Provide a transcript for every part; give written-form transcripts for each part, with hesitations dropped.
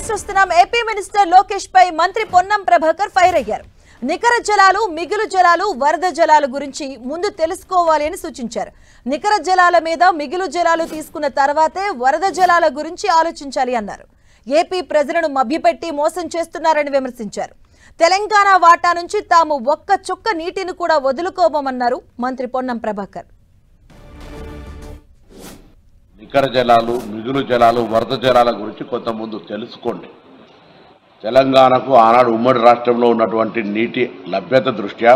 Updates చూస్తున్నాం. AP minister Lokesh పై మంత్రి Ponnam Prabhakar fire అయ్యారు. నికర జలాలు, మిగులు జలాలు, వరద జలాల గురించి ముందు తెలుసుకోవాలి అని సూచించారు. నికర జలాల మీద మిగులు జలాలు తీసుకున్న తర్వాతే వరద జలాల గురించి ఆలోచించాలి అన్నారు. ఏపీ ప్రజలను మభ్యపెట్టి మోసం చేస్తున్నారని విమర్శించారు. తెలంగాణ వాటా నుంచి తాము ఒక్క చుక్క నీటిని కూడా వదులుకోబోమన్నారు మంత్రి పొన్నం ప్రభాకర్. నికర జలాలు, మిగులు జలాలు, వరద జలాల గురించి కొంత ముందు తెలుసుకోండి. తెలంగాణకు ఆనాడు ఉమ్మడి రాష్ట్రంలో ఉన్నటువంటి నీటి లభ్యత దృష్ట్యా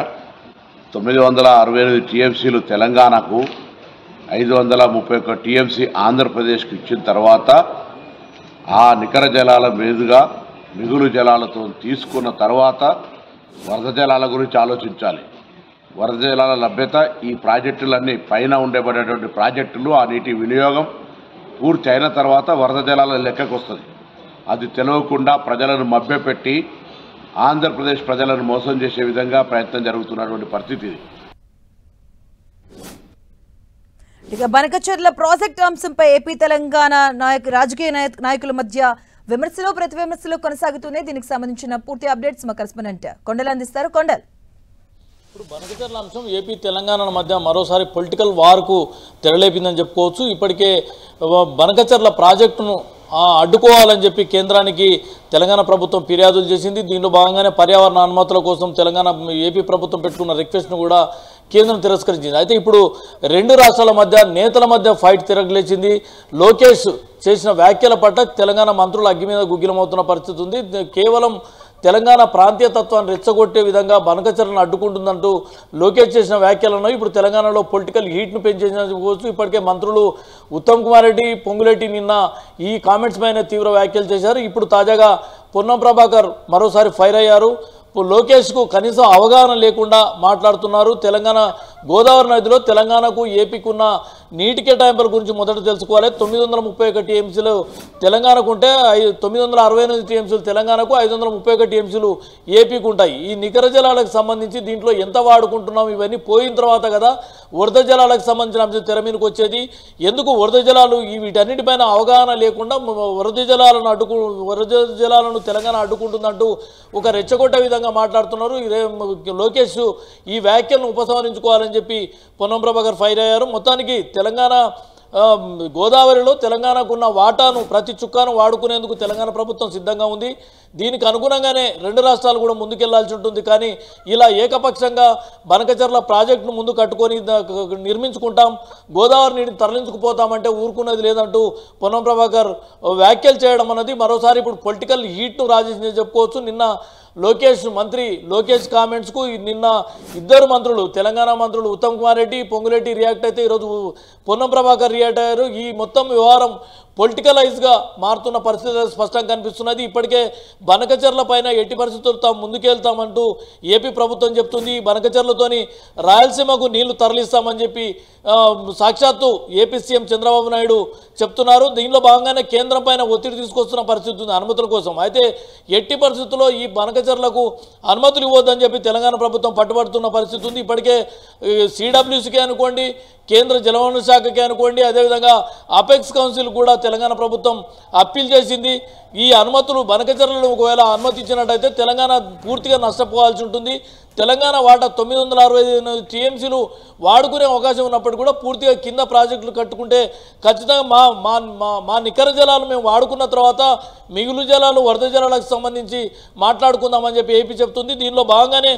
968 టీఎంసీలు తెలంగాణకు, 531 టీఎంసీ ఆంధ్రప్రదేశ్కు ఇచ్చిన తర్వాత ఆ నికర జలాల మీదుగా మిగులు జలాలతో తీసుకున్న తర్వాత వరద జలాల గురించి ఆలోచించాలి. వరద జలాల లభ్యత ఈ ప్రాజెక్టులన్నీ పైన ఉండబడేటువంటి ప్రాజెక్టులు, ఆ నీటి వినియోగం పూర్తి అయిన తర్వాత వరద జలాల లెక్కకు వస్తుంది. అది తెలియకుండా ప్రజలను మభ్యపెట్టి ఆంధ్రప్రదేశ్ ప్రజలను మోసం చేసే విధంగా ప్రయత్నం జరుగుతున్నటువంటి పరిస్థితి ఇది. ఇక బనకచెర్ల ప్రాజెక్టు అంశంపై ఏపీ తెలంగాణ రాజకీయ నాయకుల మధ్య విమర్శలు ప్రతి విమర్శలు కొనసాగుతున్నాయి. దీనికి సంబంధించిన పూర్తి అప్డేట్స్ మా కరెస్పాండెంట్ కొండల్ అందిస్తారు. కొండల్, ఇప్పుడు బనకచెర్ల అంశం ఏపీ తెలంగాణ మధ్య మరోసారి పొలిటికల్ వార్కు తెరలేపిందని చెప్పుకోవచ్చు. ఇప్పటికే బనకచెర్ల ప్రాజెక్టును అడ్డుకోవాలని చెప్పి కేంద్రానికి తెలంగాణ ప్రభుత్వం ఫిర్యాదులు చేసింది. దీనిలో భాగంగానే పర్యావరణ అనుమతుల కోసం ఏపీ ప్రభుత్వం పెట్టుకున్న రిక్వెస్ట్ను కూడా కేంద్రం తిరస్కరించింది. అయితే ఇప్పుడు రెండు రాష్ట్రాల మధ్య నేతల మధ్య ఫైట్ తిరగలేచింది. లోకేష్ చేసిన వ్యాఖ్యల పట్ల తెలంగాణ మంత్రులు అగ్గి మీద గుగ్గిలమవుతున్న పరిస్థితి ఉంది. కేవలం తెలంగాణ ప్రాంతీయ తత్వాన్ని రెచ్చగొట్టే విధంగా బనకచెర్లను అడ్డుకుంటుందంటూ లోకేష్ చేసిన వ్యాఖ్యలను ఇప్పుడు తెలంగాణలో పొలిటికల్ హీట్ను పెంచేసుకోవచ్చు. ఇప్పటికే మంత్రులు ఉత్తమ్ కుమార్ రెడ్డి, పొంగులేటి నిన్న ఈ కామెంట్స్ పైన తీవ్ర వ్యాఖ్యలు చేశారు. ఇప్పుడు తాజాగా పొన్నం ప్రభాకర్ మరోసారి ఫైర్ అయ్యారు. లోకేష్కు కనీసం అవగాహన లేకుండా మాట్లాడుతున్నారు. తెలంగాణ గోదావరి నదిలో తెలంగాణకు ఏపీకి ఉన్న నీటి కేటాయింపుల గురించి మొదట తెలుసుకోవాలి. 931 టీఎంసీలు తెలంగాణకు ఉంటే 968 టీఎంసీలు తెలంగాణకు, 531 టీఎంసీలు ఏపీకి ఉంటాయి. ఈ నికర జలాలకు సంబంధించి దీంట్లో ఎంత వాడుకుంటున్నాం ఇవన్నీ పోయిన తర్వాత కదా వరద జలాలకు సంబంధించిన అంశం తెర మీదకి వచ్చేది. ఎందుకు వరద జలాలు వీటన్నిటిపైన అవగాహన లేకుండా వరద జలాలను తెలంగాణ అడ్డుకుంటుందంటూ ఒక రెచ్చగొట్టే విధంగా మాట్లాడుతున్నారు. లోకేష్ ఈ వ్యాఖ్యలను ఉపసంహరించుకోవాలని చెప్పి పొన్నం ప్రభాకర్ ఫైర్ అయ్యారు. మొత్తానికి తెలంగాణ గోదావరిలో తెలంగాణకున్న వాటాను ప్రతి చుక్కాను వాడుకునేందుకు తెలంగాణ ప్రభుత్వం సిద్ధంగా ఉంది. దీనికి అనుగుణంగానే రెండు రాష్ట్రాలు కూడా ముందుకెళ్లాల్సి ఉంటుంది. కానీ ఇలా ఏకపక్షంగా బనకచెర్ల ప్రాజెక్టును ముందు కట్టుకొని నిర్మించుకుంటాం, గోదావరి నీటిని తరలించుకుపోతామంటే ఊరుకున్నది లేదంటూ పొన్నం ప్రభాకర్ వ్యాఖ్యలు చేయడం అన్నది మరోసారి ఇప్పుడు పొలిటికల్ హీట్ను రాజేసిందని చెప్పుకోవచ్చు. నిన్న మంత్రి లోకేష్ కామెంట్స్కు నిన్న ఇద్దరు మంత్రులు, తెలంగాణ మంత్రులు ఉత్తమ్ కుమార్ రెడ్డి, పొంగులేటి రియాక్ట్ అయితే ఈరోజు పొన్నం ప్రభాకర్ రియాక్ట్ అయ్యారు. ఈ మొత్తం వ్యవహారం పొలిటికలైజ్గా మారుతున్న పరిస్థితులు స్పష్టంగా కనిపిస్తున్నది. ఇప్పటికే బనకచెర్ల పైన ఎట్టి పరిస్థితులు తాము ముందుకెళ్తామంటూ ఏపీ ప్రభుత్వం చెప్తుంది. బనకచెర్లతోని రాయలసీమకు నీళ్లు తరలిస్తామని చెప్పి సాక్షాత్తు ఏపీ సీఎం చంద్రబాబు నాయుడు చెప్తున్నారు. దీనిలో భాగంగానే కేంద్రం పైన ఒత్తిడి తీసుకొస్తున్న పరిస్థితి ఉంది అనుమతుల కోసం. అయితే ఎట్టి పరిస్థితుల్లో ఈ బనకచెర్లకు అనుమతులు ఇవ్వద్దని చెప్పి తెలంగాణ ప్రభుత్వం పట్టుబడుతున్న పరిస్థితి ఉంది. ఇప్పటికే సిడబ్ల్యూసీకి అనుకోండి, కేంద్ర జలవనరుల శాఖకి అనుకోండి, అదేవిధంగా అపెక్స్ కౌన్సిల్ కూడా తెలంగాణ ప్రభుత్వం అప్పీల్ చేసింది. ఈ అనుమతులు బనకచెర్లను ఒకవేళ అనుమతి ఇచ్చినట్టయితే తెలంగాణ పూర్తిగా నష్టపోవాల్సి ఉంటుంది. తెలంగాణ వాటా 968 టీఎంసీలు వాడుకునే అవకాశం ఉన్నప్పటికీ కూడా పూర్తిగా కింద ప్రాజెక్టులు కట్టుకుంటే ఖచ్చితంగా మా నికర జలాలు మేము వాడుకున్న తర్వాత మిగులు జలాలు, వరద జలాలకు సంబంధించి మాట్లాడుకుందామని చెప్పి ఏపీ చెప్తుంది. దీనిలో భాగంగానే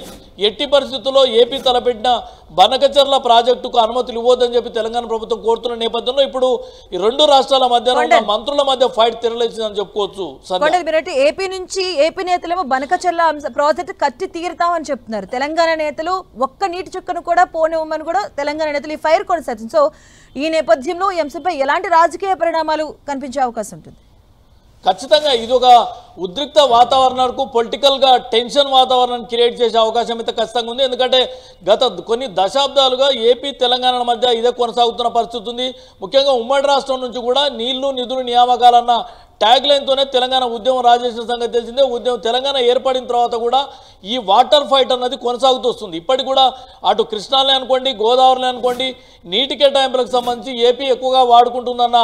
ఎట్టి పరిస్థితుల్లో ఏపీ తలపెట్టిన బనకచెర్ల ప్రాజెక్టుకు అనుమతులు ఇవ్వద్దని చెప్పి తెలంగాణ ప్రభుత్వం కోరుతున్న నేపథ్యంలో ఇప్పుడు ఈ రెండు రాష్ట్రాల మధ్య మంత్రుల మధ్య ఫైట్ తెరలేసిందని చెప్పుకోవచ్చు. ఏపీ నేతలేమో బనకచెర్ల ప్రాజెక్టు కట్టి తీరుతామని చెప్తున్నారు. తెలంగాణ నేతలు ఒక్క నీటి చుక్కను కూడా పోనివ్వమని కూడా తెలంగాణ నేతలు ఈ ఫైర్ కొనసాగుతుంది. సో ఈ నేపథ్యంలో ఈ అంశంపై ఎలాంటి రాజకీయ పరిణామాలు కనిపించే అవకాశం ఉంటుంది? ఖచ్చితంగా ఇది ఒక ఉద్రిక్త వాతావరణానికి, పొలిటికల్గా టెన్షన్ వాతావరణాన్ని క్రియేట్ చేసే అవకాశం అయితే ఖచ్చితంగా ఉంది. ఎందుకంటే గత కొన్ని దశాబ్దాలుగా ఏపీ తెలంగాణ మధ్య ఇదే కొనసాగుతున్న పరిస్థితి ఉంది. ముఖ్యంగా ఉమ్మడి రాష్ట్రం నుంచి కూడా నీళ్లు, నిధులు, నియామకాలన్న ట్యాగ్ లైన్తోనే తెలంగాణ ఉద్యమం రాజేసిన సంగతి తెలిసిందే. తెలంగాణ ఏర్పడిన తర్వాత కూడా ఈ వాటర్ ఫైట్ అన్నది కొనసాగుతూ వస్తుంది. ఇప్పటికి కూడా అటు కృష్ణాలే అనుకోండి, గోదావరిలో అనుకోండి, నీటి కేటాయింపులకు సంబంధించి ఏపీ ఎక్కువగా వాడుకుంటుందన్న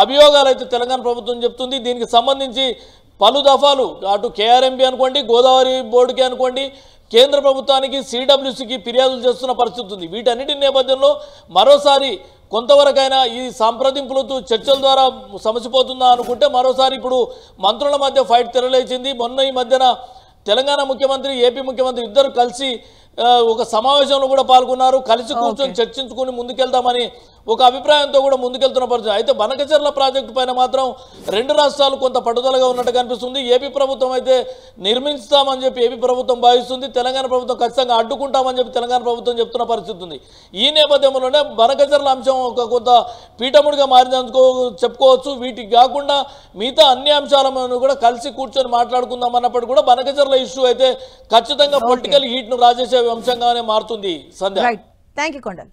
అభియోగాలు అయితే తెలంగాణ ప్రభుత్వం చెప్తుంది. దీనికి సంబంధించి పలు దఫాలు అటు కేఆర్ఎంబి అనుకోండి, గోదావరి బోర్డుకి అనుకోండి, కేంద్ర ప్రభుత్వానికి, సిడబ్ల్యూసికి ఫిర్యాదులు చేస్తున్న పరిస్థితి ఉంది. వీటన్నిటి నేపథ్యంలో మరోసారి కొంతవరకైనా ఈ సంప్రదింపులతో చర్చల ద్వారా సమసిపోతుందా అనుకుంటే మరోసారి ఇప్పుడు మంత్రుల మధ్య ఫైట్ తెరలేచింది. మొన్న ఈ మధ్యన తెలంగాణ ముఖ్యమంత్రి, ఏపీ ముఖ్యమంత్రి ఇద్దరు కలిసి ఒక సమావేశంలో కూడా పాల్గొన్నారు. కలిసి కూర్చొని చర్చించుకుని ముందుకెళ్తామని ఒక అభిప్రాయంతో కూడా ముందుకెళ్తున్న పరిస్థితి. అయితే బనకచెర్ల ప్రాజెక్టు పైన మాత్రం రెండు రాష్ట్రాలు కొంత పట్టుదలగా ఉన్నట్టు కనిపిస్తుంది. ఏపీ ప్రభుత్వం అయితే నిర్మిస్తామని చెప్పి ఏపీ ప్రభుత్వం భావిస్తుంది. తెలంగాణ ప్రభుత్వం ఖచ్చితంగా అడ్డుకుంటామని చెప్పి తెలంగాణ ప్రభుత్వం చెప్తున్న పరిస్థితి ఉంది. ఈ నేపథ్యంలోనే బనకచెర్ల అంశం ఒక కొంత పీఠముడిగా మారిందనుకో చెప్పుకోవచ్చు. వీటికి కాకుండా మిగతా అన్ని అంశాలను కూడా కలిసి కూర్చొని మాట్లాడుకుందాం అన్నప్పుడు కూడా బనకచెర్ల ఇష్యూ అయితే ఖచ్చితంగా పొలిటికల్ హీట్ను రాజేసే అంశంగానే మారుతుంది. సంధ్య. Thank you Kondal.